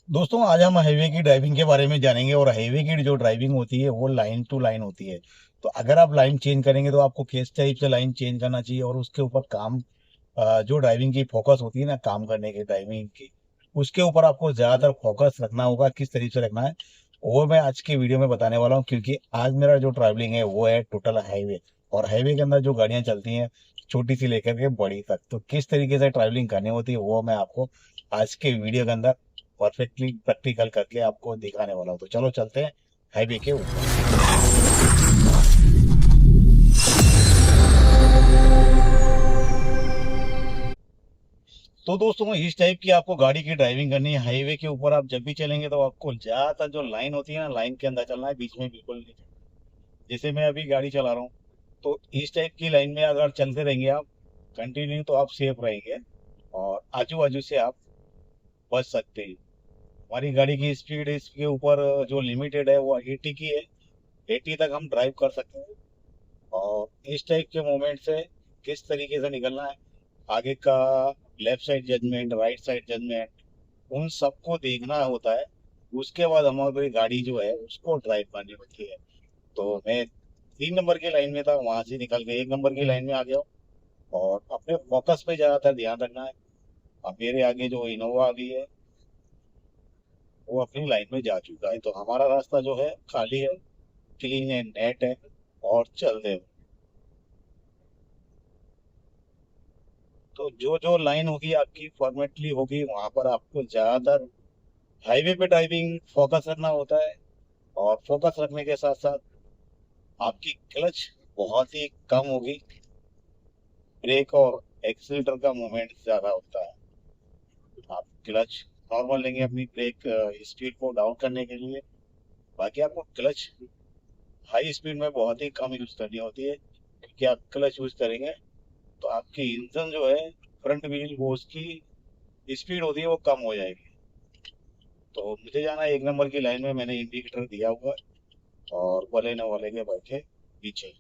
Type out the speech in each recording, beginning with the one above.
दोस्तों आज हम हाईवे की ड्राइविंग के बारे में जानेंगे और हाईवे की जो ड्राइविंग होती है वो लाइन टू लाइन होती है। तो अगर आप लाइन चेंज करेंगे तो आपको किस टाइप से लाइन चेंज करना चाहिए और उसके ऊपर काम जो ड्राइविंग की फोकस होती है ना काम करने की ड्राइविंग की, उसके ऊपर आपको ज़्यादातर फोकस रखना होगा, किस तरीके से रखना है वो मैं आज की वीडियो में बताने वाला हूँ। क्योंकि आज मेरा जो ट्रैवलिंग है वो है टोटल हाईवे, और हाईवे के अंदर जो गाड़ियाँ चलती हैं छोटी सी लेकर के बड़ी तक, तो किस तरीके से ट्रैवलिंग करनी होती है वो मैं आपको आज के वीडियो के अंदर परफेक्टली प्रैक्टिकल करके आपको दिखाने वाला हूँ। तो चलो चलते हैं हाईवे के ऊपर। तो दोस्तों इस टाइप की आपको गाड़ी की ड्राइविंग करनी है हाईवे के ऊपर। आप जब भी चलेंगे तो आपको ज्यादातर जो लाइन होती है ना, लाइन के अंदर चलना है, बीच में बिल्कुल नहीं। जैसे मैं अभी गाड़ी चला रहा हूँ, तो इस टाइप की लाइन में अगर चलते रहेंगे आप कंटिन्यू तो आप सेफ रहेंगे और आजू बाजू से आप बच सकते हैं। हमारी गाड़ी की स्पीड इसके ऊपर जो लिमिटेड है वो 80 की है। 80 तक हम ड्राइव कर सकते हैं। और इस टाइप के मोमेंट से किस तरीके से निकलना है, आगे का left side judgement, right side judgement, उन सबको देखना होता है। उसके बाद हमारी गाड़ी जो है उसको ड्राइव करनी होती है। तो मैं 3 नंबर की लाइन में था, वहां से निकल के 1 नंबर की लाइन में आ गया हूँ। और अपने फोकस पे ज्यादातर ध्यान रखना है। अब मेरे आगे जो इनोवा आ गई है वो अपनी लाइन में जा चुका है, तो हमारा रास्ता जो है खाली है, क्लीन है, नेट है और चल रहे हैं। तो जो जो लाइन होगी आपकी फॉर्मेटली होगी, वहां पर आपको ज्यादातर हाईवे पे ड्राइविंग फोकस रखना होता है। और फोकस रखने के साथ साथ आपकी क्लच बहुत ही कम होगी, ब्रेक और एक्सीलेटर का मूवमेंट ज्यादा होता है। आप क्लच नॉर्मल लेंगे अपनी ब्रेक स्पीड को डाउन करने के लिए। बाकी आपको क्लच हाई स्पीड में बहुत ही कम यूज करनी होती है, क्योंकि आप क्लच यूज करेंगे तो आपकी इंजन जो है फ्रंट व्हील वो उसकी स्पीड होती है वो कम हो जाएगी। तो मुझे जाना है 1 नंबर की लाइन में, मैंने इंडिकेटर दिया हुआ है और बलेनो वाले के बैठे पीछे।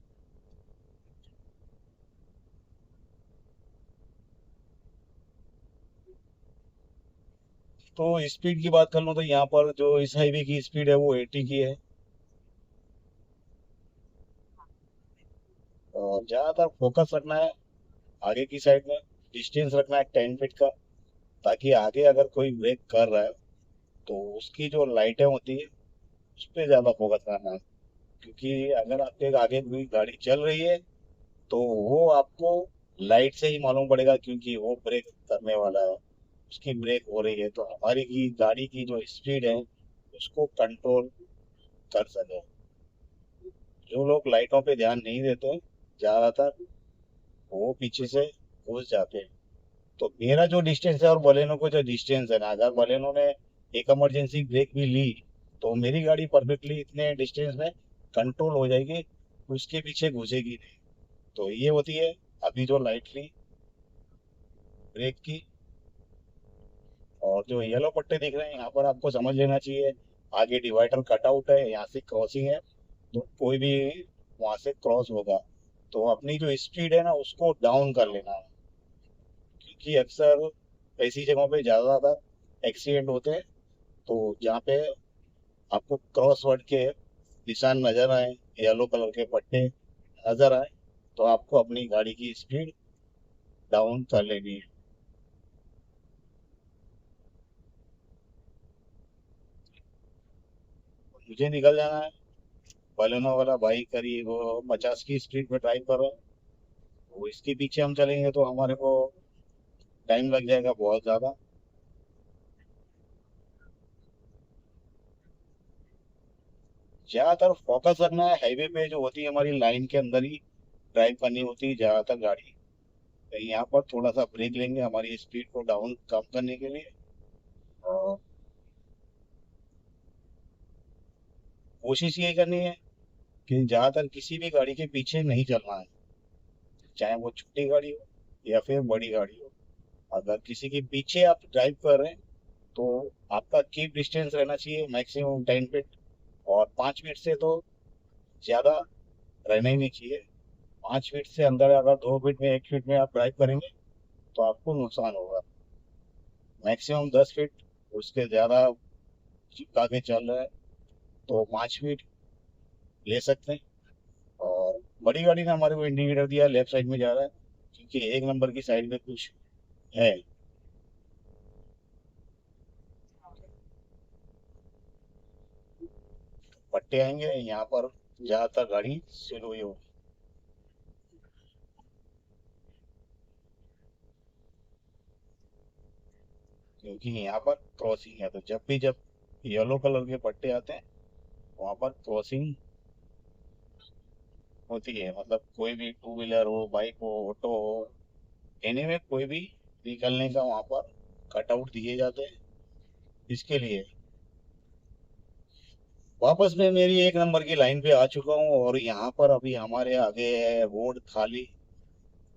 तो स्पीड की बात कर लूँ तो यहाँ पर जो इस हाईवे की स्पीड है वो 80 की है। और ज्यादातर फोकस रखना है आगे की साइड में, डिस्टेंस रखना है 10 फीट का, ताकि आगे अगर कोई ब्रेक कर रहा है तो उसकी जो लाइटें होती है उस पर ज्यादा फोकस करना है। क्योंकि अगर आपके आगे कोई गाड़ी चल रही है तो वो आपको लाइट से ही मालूम पड़ेगा, क्योंकि वो ब्रेक करने वाला है, उसकी ब्रेक हो रही है, तो हमारी की गाड़ी की जो स्पीड है उसको कंट्रोल कर सके। जो लोग लाइटों पे ध्यान नहीं देते ज्यादातर वो पीछे से घुस जाते हैं। तो मेरा जो डिस्टेंस है और बलेनो को जो डिस्टेंस है ना, अगर बलेनो ने एक इमरजेंसी ब्रेक भी ली तो मेरी गाड़ी परफेक्टली इतने डिस्टेंस में कंट्रोल हो जाएगी, उसके पीछे घुसेगी नहीं। तो ये होती है अभी जो लाइट थी ब्रेक की। और जो येलो पट्टे दिख रहे हैं यहाँ पर आपको समझ लेना चाहिए, आगे डिवाइडर कट आउट है, यहाँ से क्रॉसिंग है, तो कोई भी वहां से क्रॉस होगा तो अपनी जो स्पीड है ना उसको डाउन कर लेना है। क्योंकि अक्सर ऐसी जगहों पे ज्यादा एक्सीडेंट होते हैं। तो जहाँ पे आपको क्रॉस वर्ड के निशान नजर आए, येलो कलर के पट्टे नजर आए, तो आपको अपनी गाड़ी की स्पीड डाउन कर लेनी है। मुझे निकल जाना है, बलेनो वाला भाई करीब 50 की स्पीड में ड्राइव कर रहा है, वो इसके पीछे हम चलेंगे तो हमारे को टाइम लग जाएगा बहुत ज्यादा। ज्यादातर फोकस रखना है हाईवे पे जो होती है हमारी लाइन के अंदर ही ड्राइव करनी होती है ज्यादातर गाड़ी। तो यहाँ पर थोड़ा सा ब्रेक लेंगे हमारी स्पीड को डाउन कम करने के लिए। और कोशिश ये करनी है कि ज्यादातर किसी भी गाड़ी के पीछे नहीं चलना है, चाहे वो छोटी गाड़ी हो या फिर बड़ी गाड़ी हो। अगर किसी के पीछे आप ड्राइव कर रहे हैं तो आपका कीप डिस्टेंस रहना चाहिए मैक्सिमम 10 फीट। और 5 फीट से तो ज्यादा रहना ही नहीं चाहिए। 5 फीट से अंदर अगर 2 फीट में 1 फीट में आप ड्राइव करेंगे तो आपको नुकसान होगा। मैक्सिमम 10 फीट, उसके ज्यादा चिपका के चल रहा है तो 5 फीट ले सकते हैं। और बड़ी गाड़ी ने हमारे को इंडिकेटर दिया लेफ्ट साइड में जा रहा है, क्योंकि 1 नंबर की साइड में कुछ है। पट्टे आएंगे यहाँ पर, ज्यादातर गाड़ी स्लो हुई होगी, क्योंकि यहाँ पर क्रॉसिंग है। तो जब येलो कलर के पट्टे आते हैं वहाँ पर क्रॉसिंग होती है। मतलब कोई भी टू व्हीलर हो, बाइक हो, ऑटो हो, एनीवे कोई भी निकलने का वहाँ पर कटआउट दिए जाते हैं इसके लिए। वापस मैं मेरी 1 नंबर की लाइन पे आ चुका हूँ और यहाँ पर अभी हमारे आगे है रोड खाली।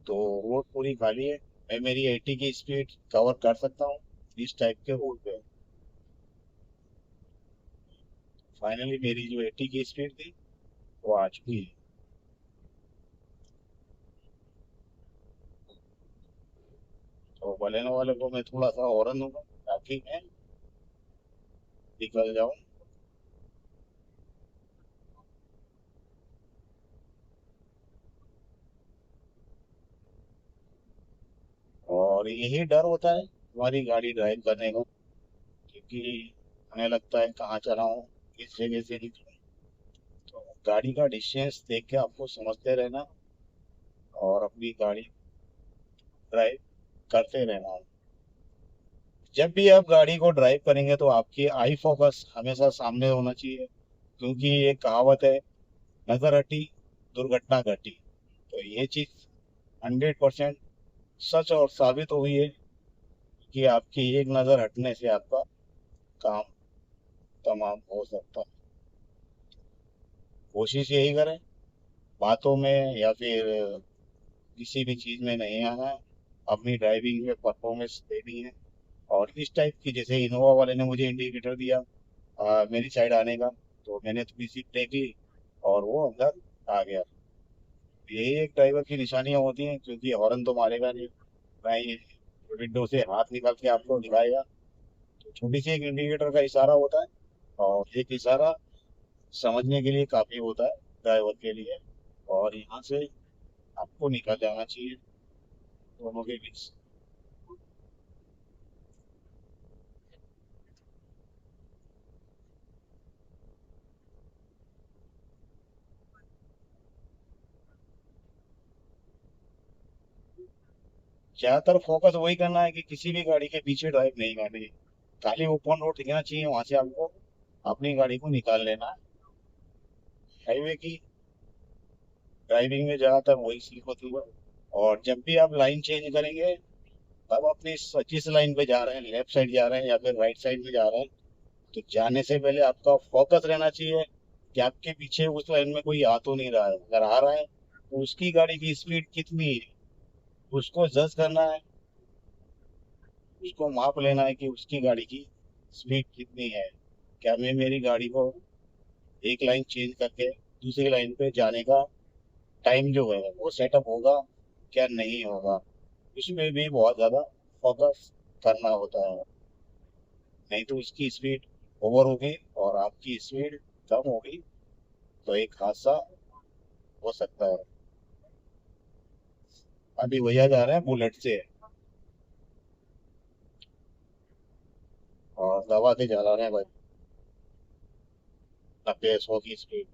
तो रोड पूरी खाली है, मैं मेरी 80 की स्पीड कवर कर सकता हूँ इस टाइप के रोड पे। फाइनली मेरी जो 80 की स्पीड थी वो आ चुकी है। तो बलेनो वाले को मैं थोड़ा सा हॉर्न दूंगा ताकि मैं निकल जाऊं। और यही डर होता है हमारी गाड़ी ड्राइव करने का, क्योंकि हमें लगता है कहाँ चलाऊं, किस जगह से निकलूं। तो गाड़ी का डिस्टेंस देख के आपको समझते रहना और अपनी गाड़ी ड्राइव करते रहना। जब भी आप गाड़ी को ड्राइव करेंगे तो आपकी आई फोकस हमेशा सामने होना चाहिए, क्योंकि ये कहावत है, नजर हटी दुर्घटना घटी। तो ये चीज 100% सच और साबित हुई है कि आपकी एक नजर हटने से आपका काम तमाम हो सकता है। कोशिश यही करें, बातों में या फिर किसी भी चीज में नहीं आना है, अपनी ड्राइविंग में परफॉर्मेंस देनी है। और इस टाइप की, जैसे इनोवा वाले ने मुझे इंडिकेटर दिया मेरी साइड आने का, तो मैंने थोड़ी सी ब्रेक ली और वो अंदर आ गया। यही एक ड्राइवर की निशानियां होती हैं, क्योंकि हॉर्न तो मारेगा नहीं, ना ही विंडो से हाथ निकाल के आपको दिखाएगा। तो छोटी सी एक इंडिकेटर का इशारा होता है, और एक इशारा समझने के लिए काफी होता है ड्राइवर के लिए। और यहाँ से आपको निकल जाना चाहिए दोनों के बीच। ज्यादातर फोकस वही करना है कि किसी भी गाड़ी के पीछे ड्राइव नहीं करनी है। खाली ओपन रोड दिखना चाहिए, वहां से आपको अपनी गाड़ी को निकाल लेना है। हाईवे की ड्राइविंग में ज्यादातर वही सीख होती है। और जब भी आप लाइन चेंज करेंगे, तब अपनी जिस लाइन पे जा रहे हैं, लेफ्ट साइड जा रहे हैं या फिर राइट साइड में जा रहे हैं, तो जाने से पहले आपका फोकस रहना चाहिए कि आपके पीछे उस लाइन में कोई आ तो नहीं रहा है। अगर आ रहा है तो उसकी गाड़ी की स्पीड कितनी है उसको जज करना है, उसको माप लेना है कि उसकी गाड़ी की स्पीड कितनी है। क्या मैं मेरी गाड़ी को एक लाइन चेंज करके दूसरी लाइन पे जाने का टाइम जो है वो सेटअप होगा क्या नहीं होगा, इसमें भी बहुत ज़्यादा फोकस करना होता है। नहीं तो उसकी स्पीड ओवर होगी और आपकी स्पीड कम होगी, तो एक हादसा हो सकता है। अभी भैया जा रहे हैं बुलेट से और दबा के चला रहे हैं भाई, 90 100 की स्पीड।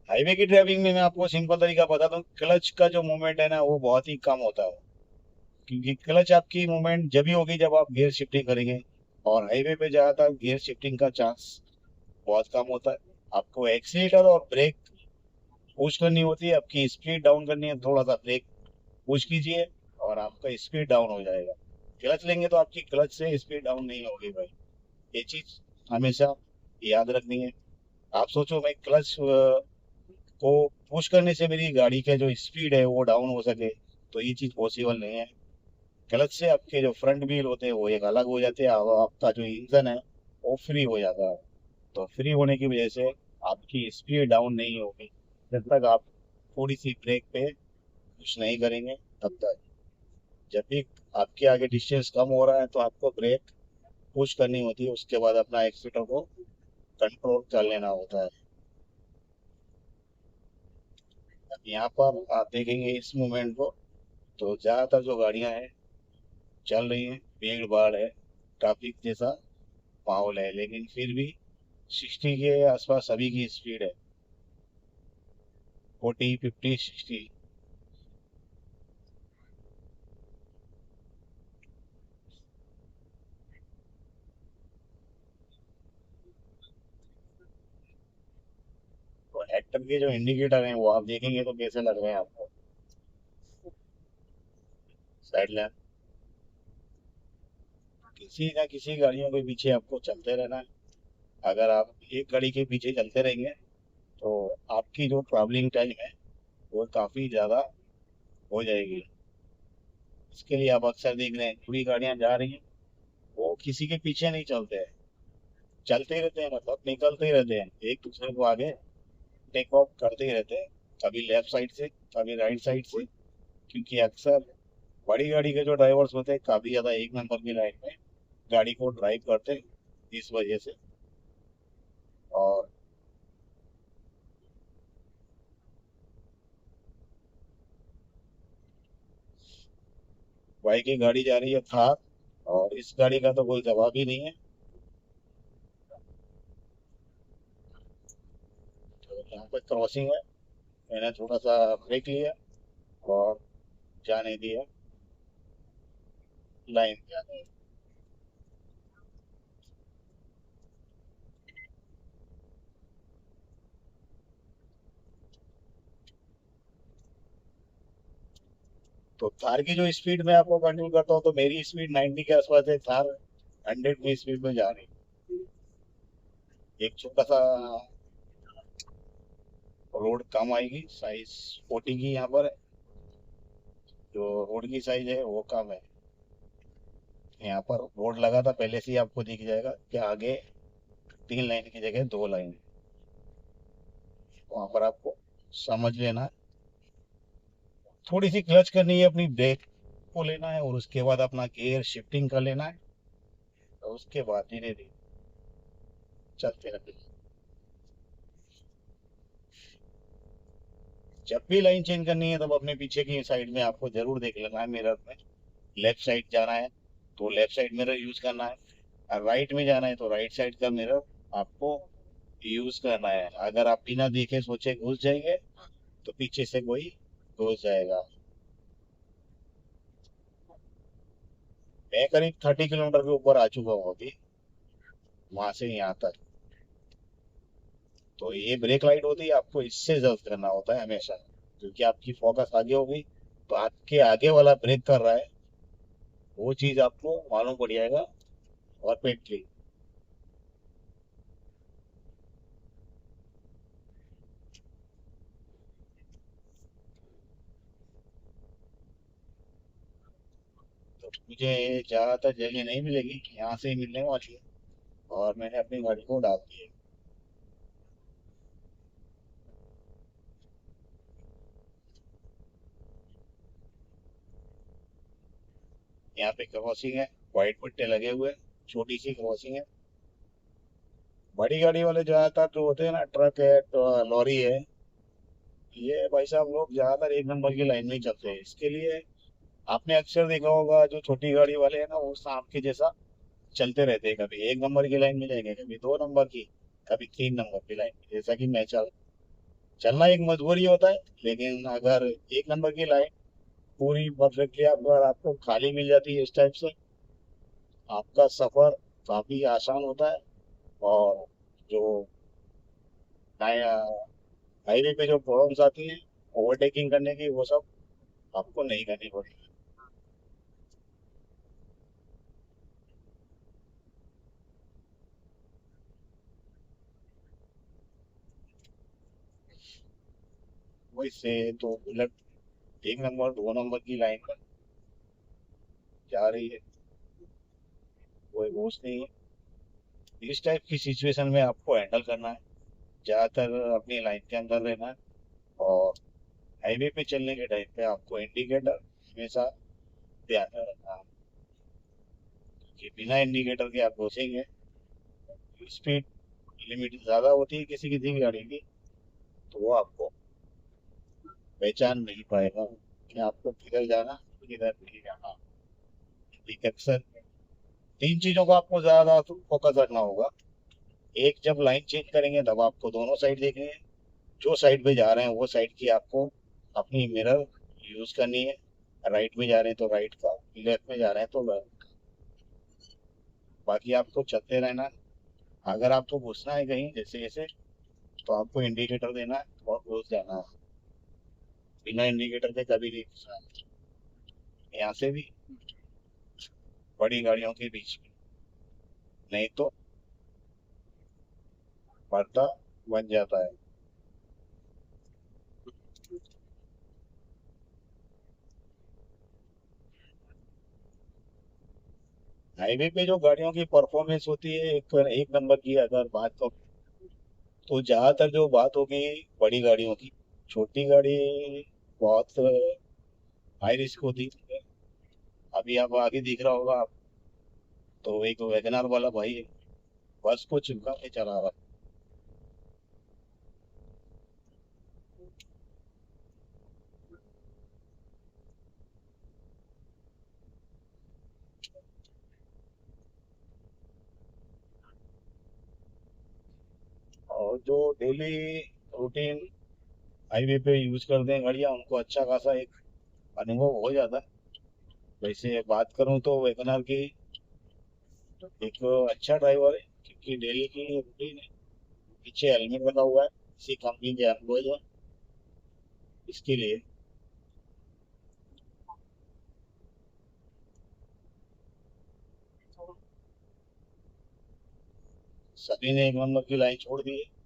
हाईवे की ड्राइविंग में मैं आपको सिंपल तरीका बता दूं, क्लच का जो मूवमेंट है ना वो बहुत ही कम होता है। क्योंकि क्लच आपकी मूवमेंट जब ही होगी जब आप गियर शिफ्टिंग करेंगे, और हाईवे पे ज्यादातर गियर शिफ्टिंग का चांस बहुत कम होता है। आपको एक्सीलेटर और ब्रेक पुश करनी होती है, आपकी स्पीड डाउन करनी है, थोड़ा सा ब्रेक पुश कीजिए और आपका स्पीड डाउन हो जाएगा। क्लच लेंगे तो आपकी क्लच से स्पीड डाउन नहीं होगी भाई, ये चीज हमेशा याद रखनी है। आप सोचो मैं क्लच को पुश करने से मेरी गाड़ी का जो स्पीड है वो डाउन हो सके, तो ये चीज पॉसिबल नहीं है। क्लच से आपके जो फ्रंट व्हील होते हैं वो एक अलग हो जाते हैं, और आपका जो इंजन है वो फ्री हो जाता है। तो फ्री होने की वजह से आपकी स्पीड डाउन नहीं होगी जब तक आप थोड़ी सी ब्रेक पे कुछ नहीं करेंगे तब तक। जब भी आपके आगे डिस्टेंस कम हो रहा है तो आपको ब्रेक पुश करनी होती है, उसके बाद अपना एक्सीटर को कंट्रोल कर लेना होता है। अब यहाँ पर आप देखेंगे इस मूवमेंट को, तो ज़्यादातर जो गाड़ियाँ हैं चल रही हैं, भीड़ भाड़ है, ट्रैफिक जैसा माहौल है, लेकिन फिर भी 60 के आसपास सभी की स्पीड है, 40, 50, 60। तो हेक्टर के जो इंडिकेटर हैं वो आप देखेंगे तो कैसे लग रहे हैं आपको, साइड लैम्प। किसी ना किसी गाड़ियों के पीछे आपको चलते रहना है। अगर आप एक गाड़ी के पीछे चलते रहेंगे तो आपकी जो ट्रैवलिंग टाइम है वो काफ़ी ज़्यादा हो जाएगी। इसके लिए आप अक्सर देख रहे हैं पूरी गाड़ियां जा रही हैं, वो किसी के पीछे नहीं चलते हैं, चलते ही रहते हैं, मतलब निकलते ही रहते हैं, एक दूसरे को आगे टेक ऑफ करते ही रहते हैं, कभी लेफ्ट साइड से कभी राइट साइड से। क्योंकि अक्सर बड़ी गाड़ी के जो ड्राइवर्स होते हैं काफ़ी ज़्यादा एक नंबर की लाइन में गाड़ी को ड्राइव करते हैं, इस वजह से। और बाइक की गाड़ी जा रही है थार, और इस गाड़ी का तो कोई जवाब ही नहीं है। तो यहाँ पे क्रॉसिंग है, मैंने थोड़ा सा ब्रेक लिया और जाने दिया लाइन। तो थार की जो स्पीड मैं आपको कंट्रोल करता हूँ, तो मेरी स्पीड 90 के आसपास है, थार 100 की स्पीड में जा रही है। एक छोटा सा रोड कम आएगी, साइज 40 की यहाँ पर है, जो रोड की साइज है वो कम है। यहाँ पर बोर्ड लगा था पहले से ही, आपको दिख जाएगा कि आगे 3 लाइन की जगह 2 लाइन। वहाँ पर आपको समझ लेना है, थोड़ी सी क्लच करनी है, अपनी ब्रेक को लेना है और उसके बाद अपना गियर शिफ्टिंग कर लेना है, और उसके बाद धीरे धीरे चलते रहते हैं। जब भी लाइन चेंज करनी है तब अपने पीछे की साइड में आपको जरूर देख लेना है मिरर में, लेफ्ट साइड जाना है तो लेफ्ट साइड मिरर यूज करना है, और राइट में जाना है तो राइट साइड का मिरर आपको यूज करना है। अगर आप बिना देखे सोचे घुस जाएंगे तो पीछे से कोई घुस जाएगा। मैं करीब 30 किलोमीटर के ऊपर आ चुका हूँ अभी, वहां से यहाँ तक। तो ये ब्रेक लाइट होती है, आपको इससे जल्द करना होता है हमेशा, क्योंकि आपकी फोकस आगे होगी, तो आपके आगे वाला ब्रेक कर रहा है वो चीज आपको मालूम पड़ जाएगा परफेक्टली। तो मुझे ज्यादातर जगह नहीं मिलेगी, यहाँ से ही मिलने वाली है, और मैंने अपनी गाड़ी को डाल दी है। यहाँ पे क्रॉसिंग है, व्हाइट पट्टे लगे हुए हैं, छोटी सी क्रॉसिंग है। बड़ी गाड़ी वाले ज्यादातर जो होते हैं ना, ट्रक है तो लॉरी है, ये भाई साहब लोग ज्यादातर एक नंबर की लाइन में ही चलते हैं। इसके लिए आपने अक्सर देखा होगा जो छोटी गाड़ी वाले हैं ना, वो सांप के जैसा चलते रहते हैं, कभी 1 नंबर की लाइन में जाएंगे, कभी 2 नंबर की, कभी 3 नंबर की लाइन में, जैसा कि मैं चलना एक मजबूरी होता है। लेकिन अगर 1 नंबर की लाइन पूरी परफेक्टली अगर आपको खाली मिल जाती है इस टाइप से, आपका सफर काफी आसान होता है। और जो हाईवे पे जो प्रॉब्लम्स आती हैं ओवरटेकिंग करने की, वो सब आपको नहीं करनी पड़ेगी। वैसे तो बुलेट 1 नंबर 2 नंबर की लाइन पर जा रही है, कोई घूस नहीं है। इस टाइप की सिचुएशन में आपको हैंडल करना है, ज़्यादातर अपनी लाइन के अंदर रहना है। और हाईवे पे चलने के टाइम पे आपको इंडिकेटर हमेशा ध्यान में रखना कि बिना इंडिकेटर के आप घुसेंगे, स्पीड लिमिट ज़्यादा होती है किसी किसी की गाड़ी की, तो वो आपको पहचान नहीं पाएगा कि आपको किधर जाना किधर नहीं जाना। एक अक्सर तीन चीज़ों को आपको ज़्यादा फोकस रखना होगा। एक, जब लाइन चेंज करेंगे तब आपको दोनों साइड देखनी है, जो साइड पे जा रहे हैं वो साइड की आपको अपनी मिरर यूज़ करनी है। राइट में जा रहे हैं तो राइट का, लेफ्ट में जा रहे हैं तो लेफ्ट। बाकी आपको चलते रहना है। अगर आपको घुसना है कहीं जैसे जैसे, तो आपको इंडिकेटर देना है और घुस जाना है। बिना इंडिकेटर के कभी नहीं घुसना है, यहाँ से भी बड़ी गाड़ियों के बीच में, नहीं तो पर्दा बन जाता है। हाईवे पे जो गाड़ियों की परफॉर्मेंस होती है एक एक नंबर की, अगर बात तो ज्यादातर जो बात होगी बड़ी गाड़ियों की, छोटी गाड़ी बहुत हाई रिस्क होती है। अभी आप आगे दिख रहा होगा आप, तो एक वैगनार वाला भाई है, बस को चिपका के चला रहा है। और जो डेली रूटीन हाईवे पे यूज करते हैं गाड़ियाँ, उनको अच्छा खासा एक अनुभव हो जाता है। वैसे बात करूं तो वैगनार की एक अच्छा ड्राइवर है, क्योंकि डेली की रूटीन है। पीछे हेलमेट लगा हुआ है, इसी कंपनी के एम्प्लॉय है, इसके लिए सभी ने एक नंबर की लाइन छोड़ दी है।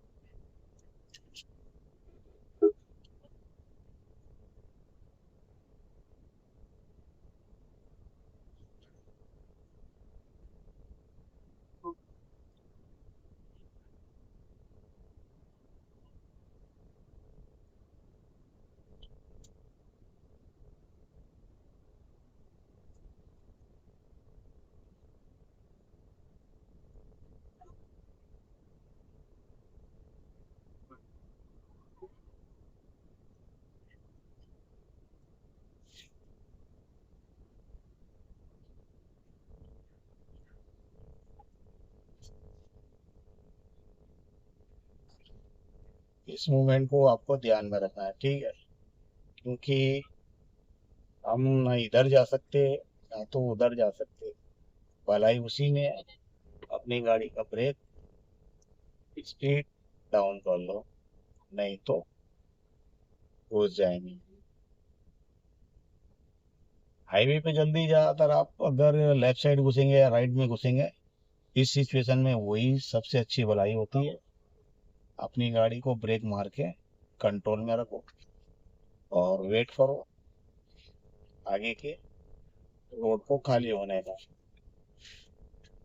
इस मूवमेंट को आपको ध्यान में रखना है, ठीक है, क्योंकि हम ना इधर जा सकते ना तो उधर जा सकते। भलाई उसी में है, अपनी गाड़ी का ब्रेक स्पीड डाउन कर लो, नहीं तो घुस जाएंगे। हाईवे पे जल्दी ज्यादातर आप अगर लेफ्ट साइड घुसेंगे या राइट में घुसेंगे, इस सिचुएशन में वही सबसे अच्छी भलाई होती है। अपनी गाड़ी को ब्रेक मार के कंट्रोल में रखो और वेट करो आगे के रोड को खाली होने का।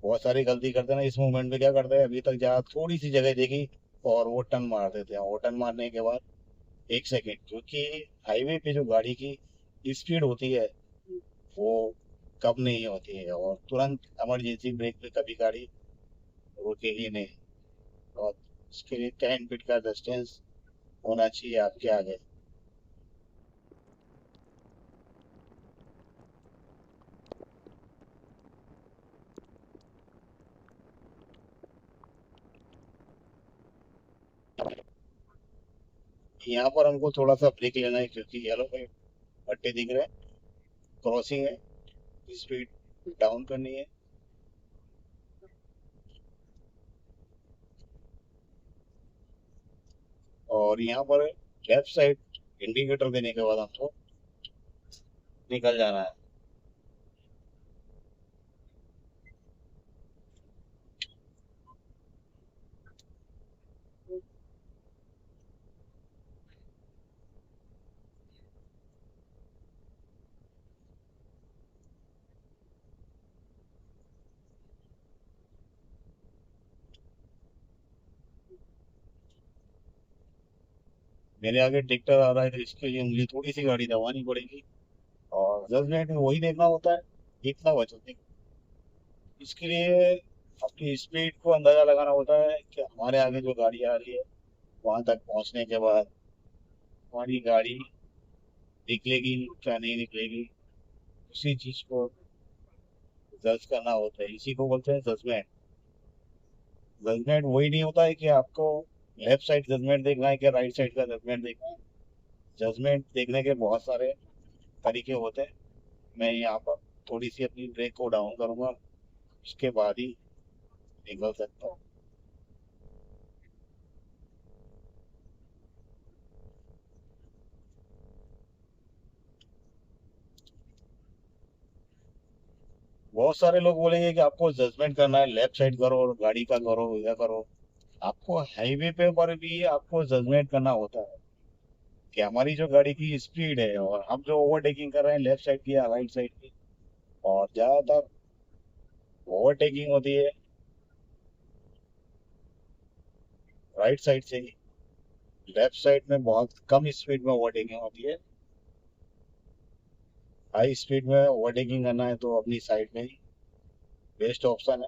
बहुत सारी गलती करते हैं ना इस मूवमेंट में, क्या करते हैं, अभी तक जहाँ थोड़ी सी जगह देखी और वो टर्न मार देते हैं, वो टर्न मारने के बाद 1 सेकेंड, क्योंकि हाईवे पे जो गाड़ी की स्पीड होती है वो कम नहीं होती है, और तुरंत इमरजेंसी ब्रेक पे कभी गाड़ी रुकेगी नहीं। और उसके लिए 10 फीट का डिस्टेंस होना चाहिए आपके आगे। यहाँ पर हमको थोड़ा सा ब्रेक लेना है, क्योंकि येलो पे पट्टे दिख रहे हैं, क्रॉसिंग है, स्पीड डाउन करनी है। और यहाँ पर लेफ्ट साइड इंडिकेटर देने के बाद हमको निकल जाना है। मेरे आगे ट्रैक्टर आ रहा है, तो इसके लिए मुझे थोड़ी सी गाड़ी दबानी पड़ेगी, और जजमेंट में वही देखना होता है इतना वजन। इसके लिए अपनी स्पीड को अंदाजा लगाना होता है कि हमारे आगे जो गाड़ी आ रही है वहां तक पहुंचने के बाद हमारी गाड़ी निकलेगी क्या नहीं निकलेगी, उसी चीज को जज करना होता है। इसी को बोलते हैं जजमेंट। जजमेंट वही नहीं होता है कि आपको लेफ्ट साइड जजमेंट देखना है कि राइट साइड का जजमेंट देखना है। जजमेंट देखने के बहुत सारे तरीके होते हैं। मैं यहाँ पर थोड़ी सी अपनी ब्रेक को डाउन करूंगा, उसके बाद ही निकल सकता हूँ। बहुत सारे लोग बोलेंगे कि आपको जजमेंट करना है, लेफ्ट साइड करो और गाड़ी का करो इधर करो। आपको हाईवे पे पर भी आपको जजमेंट करना होता है कि हमारी जो गाड़ी की स्पीड है और हम जो ओवरटेकिंग कर रहे हैं लेफ्ट साइड की या राइट साइड की। और ज्यादातर ओवरटेकिंग होती है राइट साइड से ही। लेफ्ट साइड में बहुत कम स्पीड में ओवरटेकिंग होती है। हाई स्पीड में ओवरटेकिंग करना है तो अपनी साइड में ही बेस्ट ऑप्शन है।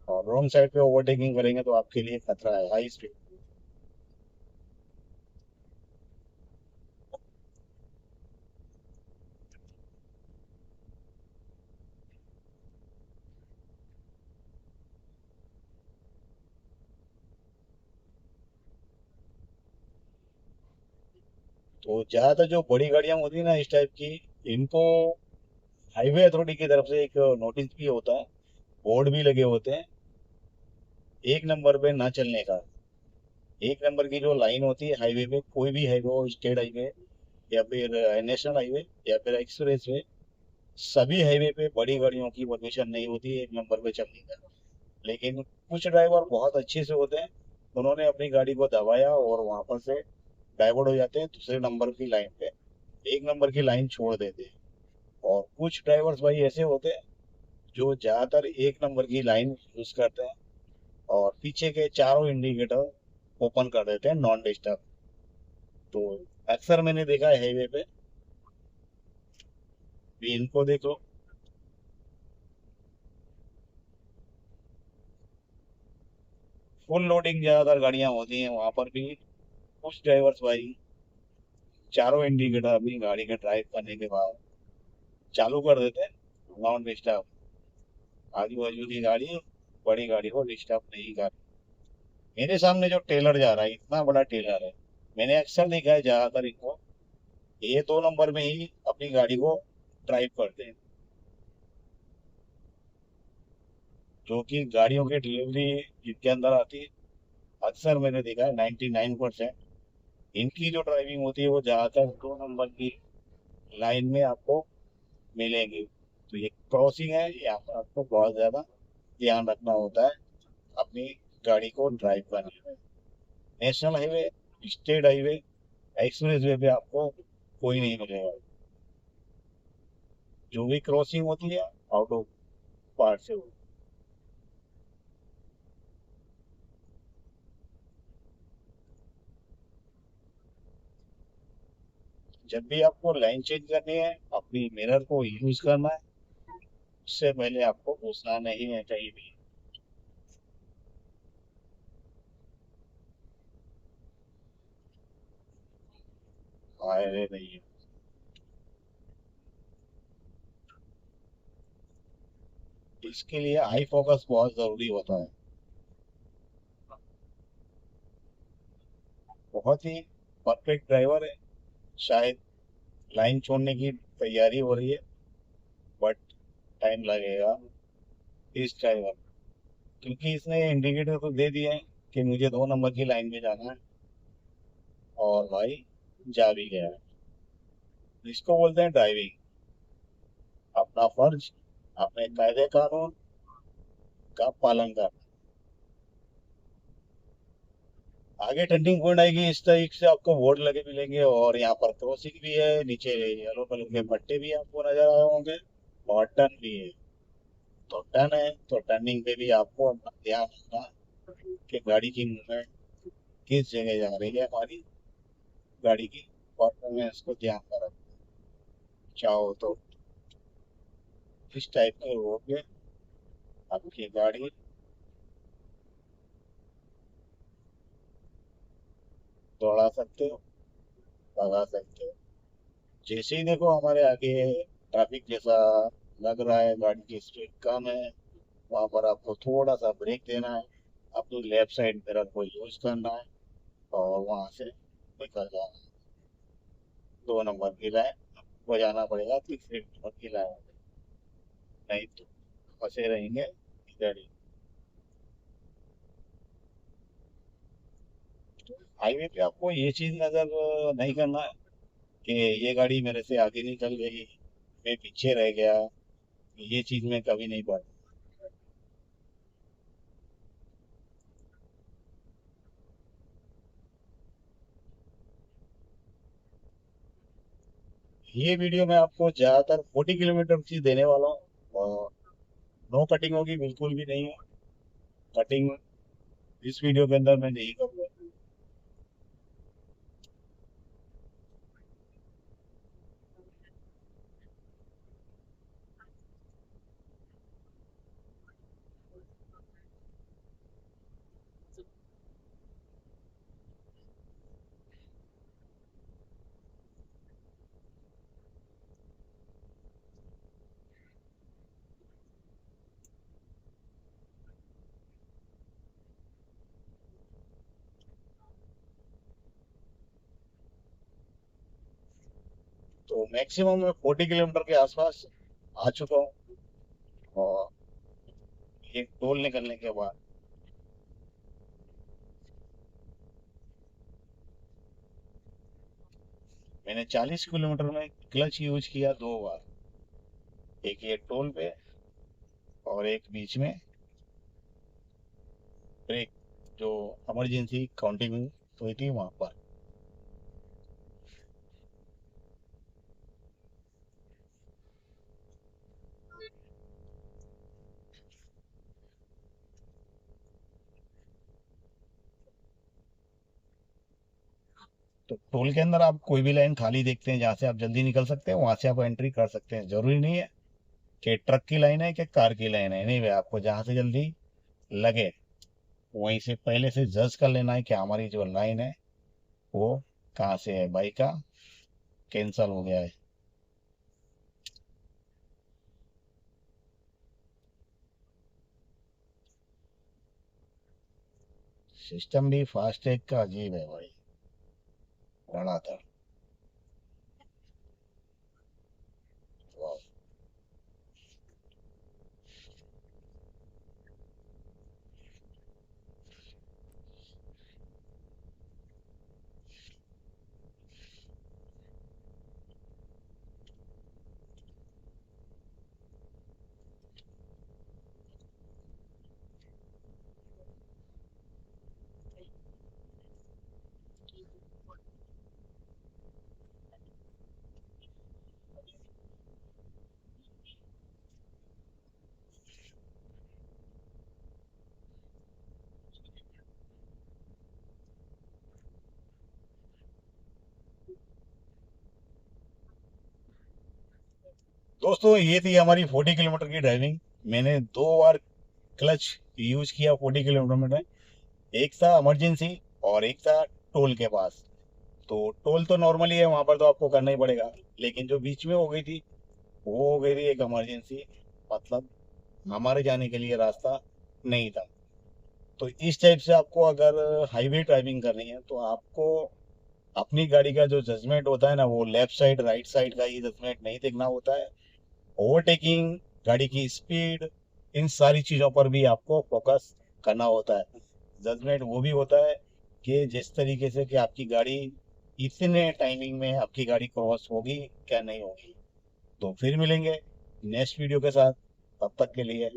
और रॉन्ग साइड पे ओवरटेकिंग करेंगे तो आपके लिए खतरा है हाई स्पीड। तो ज्यादातर जो बड़ी गाड़ियां होती है ना इस टाइप की, इनको हाईवे अथॉरिटी की तरफ से एक नोटिस भी होता है, बोर्ड भी लगे होते हैं एक नंबर पे ना चलने का। एक नंबर की जो लाइन होती है हाईवे पे, कोई भी हाईवे हो, स्टेट हाईवे या फिर नेशनल हाईवे या फिर एक्सप्रेस वे, सभी हाईवे पे बड़ी गाड़ियों की परमिशन नहीं होती है एक नंबर पे चलने का। लेकिन कुछ ड्राइवर बहुत अच्छे से होते हैं, उन्होंने अपनी गाड़ी को दबाया और वहां पर से डाइवर्ट हो जाते हैं दूसरे नंबर की लाइन पे, एक नंबर की लाइन छोड़ देते हैं। और कुछ ड्राइवर्स भाई ऐसे होते हैं जो ज्यादातर एक नंबर की लाइन यूज करते हैं और पीछे के चारों इंडिकेटर ओपन कर देते हैं नॉन डिस्टर्ब। तो अक्सर मैंने देखा है हाईवे पे भी, इनको देखो। फुल लोडिंग ज्यादातर गाड़ियां होती हैं वहां पर भी कुछ ड्राइवर्स भाई चारों इंडिकेटर अपनी गाड़ी के ड्राइव करने के बाद चालू कर देते हैं नॉन डिस्टर्ब। आजू बाजू की गाड़ी बड़ी गाड़ी को डिस्टर्ब नहीं कर। मेरे सामने जो टेलर जा रहा है, इतना बड़ा टेलर है, मैंने अक्सर देखा है ज्यादातर इनको ये दो नंबर में ही अपनी गाड़ी को ड्राइव करते हैं। जो कि गाड़ियों की डिलीवरी जिनके अंदर आती है, अक्सर मैंने देखा है 99% इनकी जो ड्राइविंग होती है वो ज्यादातर दो नंबर की लाइन में आपको मिलेंगी। तो ये क्रॉसिंग है, यहाँ पर आपको बहुत ज्यादा ध्यान रखना होता है अपनी गाड़ी को ड्राइव करने में। National highway, state highway, express way पे आपको कोई नहीं मिलेगा। जो भी क्रॉसिंग होती है आउट ऑफ पार्ट से होती है। जब भी आपको लाइन चेंज करनी है अपनी मिरर को यूज करना है, उससे पहले आपको घुसना नहीं है कहीं भी। अरे नहीं, इसके लिए आई फोकस बहुत जरूरी होता है। बहुत ही परफेक्ट ड्राइवर है, शायद लाइन छोड़ने की तैयारी हो रही है, बट टाइम लगेगा इस ड्राइवर, क्योंकि इसने इंडिकेटर तो दे दिए हैं कि मुझे दो नंबर की लाइन में जाना है और भाई जा भी गया है। इसको बोलते हैं ड्राइविंग। अपना फर्ज, अपने कायदे कानून का पालन करना। आगे टर्निंग पॉइंट आएगी इस तरीके से आपको बोर्ड लगे मिलेंगे और यहाँ पर क्रॉसिंग भी है, नीचे येलो कलर के पट्टे भी आपको नजर आ रहे होंगे और टर्न भी है। तो टर्न है तो टर्निंग पे भी आपको अपना ध्यान रखना कि गाड़ी की मूवमेंट किस जगह जा रही है, हमारी गाड़ी की परफॉर्मेंस को ध्यान में रखना। चाहो तो इस टाइप के रोड पे आपकी गाड़ी दौड़ा सकते हो, भगा सकते हो। जैसे ही देखो हमारे आगे ट्रैफिक जैसा लग रहा है, गाड़ी की स्पीड कम है, वहां पर आपको थोड़ा सा ब्रेक देना है, अपनी लेफ्ट साइड मिरर को यूज करना है और वहां से निकल जाना है। 2 नंबर की लाइन बजाना पड़ेगा, तीसरे नंबर की लाइन, नहीं तो फंसे रहेंगे इधर ही। हाईवे पे आपको ये चीज नजर नहीं करना है कि ये गाड़ी मेरे से आगे निकल गई, मैं पीछे रह गया, ये चीज में कभी नहीं पड़ा। ये वीडियो मैं आपको ज्यादातर 40 किलोमीटर की देने वाला हूँ और नो कटिंग होगी बिल्कुल भी नहीं है। कटिंग इस वीडियो के अंदर मैं नहीं करूँगा। तो मैक्सिमम मैं 40 किलोमीटर के आसपास आ चुका हूँ और एक टोल निकलने के बाद मैंने 40 किलोमीटर में क्लच यूज किया 2 बार, एक ये टोल पे और एक बीच में ब्रेक, जो इमरजेंसी काउंटिंग हुई थी वहां पर। तो टोल के अंदर आप कोई भी लाइन खाली देखते हैं जहाँ से आप जल्दी निकल सकते हैं, वहां से आप एंट्री कर सकते हैं। जरूरी नहीं है कि ट्रक की लाइन है कि कार की लाइन है, नहीं भाई, आपको जहाँ से जल्दी लगे वहीं से पहले से जज कर लेना है कि हमारी जो लाइन है वो कहाँ से है, बाइक का कैंसल हो गया है। सिस्टम भी फास्टैग का अजीब है भाई, धड़ाधड़। वाह। दोस्तों ये थी हमारी 40 किलोमीटर की ड्राइविंग। मैंने 2 बार क्लच यूज किया 40 किलोमीटर में। एक था इमरजेंसी और एक था टोल के पास। तो टोल तो नॉर्मली है, वहां पर तो आपको करना ही पड़ेगा, लेकिन जो बीच में हो गई थी वो हो गई थी एक इमरजेंसी, मतलब हमारे जाने के लिए रास्ता नहीं था। तो इस टाइप से आपको अगर हाईवे ड्राइविंग करनी है तो आपको अपनी गाड़ी का जो जजमेंट होता है ना, वो लेफ्ट साइड राइट साइड का ही जजमेंट नहीं देखना होता है। ओवरटेकिंग, गाड़ी की स्पीड, इन सारी चीज़ों पर भी आपको फोकस करना होता है। जजमेंट वो भी होता है कि जिस तरीके से कि आपकी गाड़ी इतने टाइमिंग में आपकी गाड़ी क्रॉस होगी क्या नहीं होगी। तो फिर मिलेंगे नेक्स्ट वीडियो के साथ, तब तक के लिए